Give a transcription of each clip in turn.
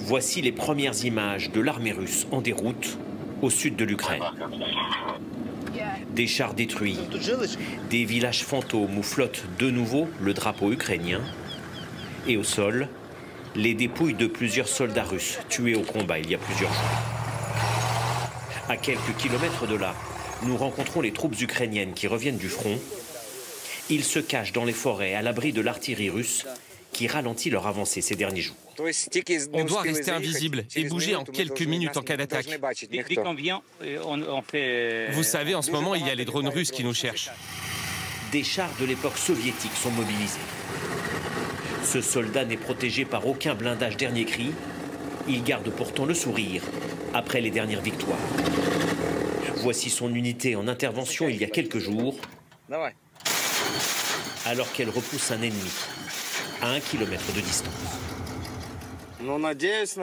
Voici les premières images de l'armée russe en déroute au sud de l'Ukraine. Des chars détruits, des villages fantômes où flotte de nouveau le drapeau ukrainien. Et au sol, les dépouilles de plusieurs soldats russes tués au combat il y a plusieurs jours. À quelques kilomètres de là, nous rencontrons les troupes ukrainiennes qui reviennent du front. Ils se cachent dans les forêts à l'abri de l'artillerie russe qui ralentit leur avancée ces derniers jours. On doit rester invisible et bouger en quelques minutes en cas d'attaque. Dès qu'on vient, on fait... Vous savez, en ce moment, il y a les drones russes qui nous cherchent. Des chars de l'époque soviétique sont mobilisés. Ce soldat n'est protégé par aucun blindage dernier cri. Il garde pourtant le sourire après les dernières victoires. Voici son unité en intervention il y a quelques jours, alors qu'elle repousse un ennemi à 1 kilomètre de distance.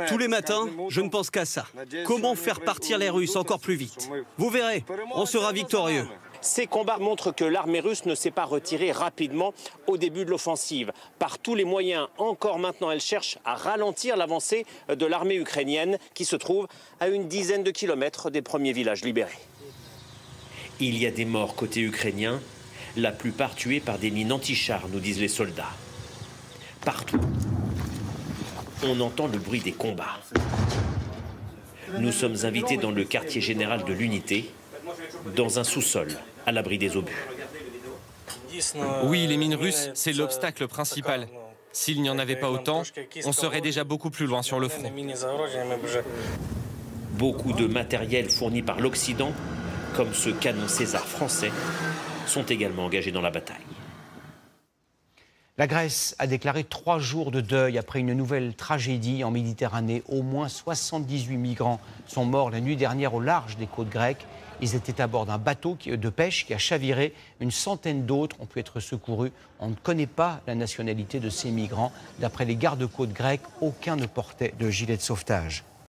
Tous les matins, je ne pense qu'à ça. Comment faire partir les Russes encore plus vite? Vous verrez, on sera victorieux. Ces combats montrent que l'armée russe ne s'est pas retirée rapidement au début de l'offensive. Par tous les moyens, encore maintenant, elle cherche à ralentir l'avancée de l'armée ukrainienne qui se trouve à une dizaine de kilomètres des premiers villages libérés. Il y a des morts côté ukrainien, la plupart tués par des mines anti-chars, nous disent les soldats. Partout, on entend le bruit des combats. Nous sommes invités dans le quartier général de l'unité, dans un sous-sol, à l'abri des obus. Oui, les mines russes, c'est l'obstacle principal. S'il n'y en avait pas autant, on serait déjà beaucoup plus loin sur le front. Beaucoup de matériel fourni par l'Occident, comme ce canon César français, sont également engagés dans la bataille. La Grèce a déclaré 3 jours de deuil après une nouvelle tragédie en Méditerranée. Au moins 78 migrants sont morts la nuit dernière au large des côtes grecques. Ils étaient à bord d'un bateau de pêche qui a chaviré. Une centaine d'autres ont pu être secourus. On ne connaît pas la nationalité de ces migrants. D'après les gardes-côtes grecs, aucun ne portait de gilet de sauvetage.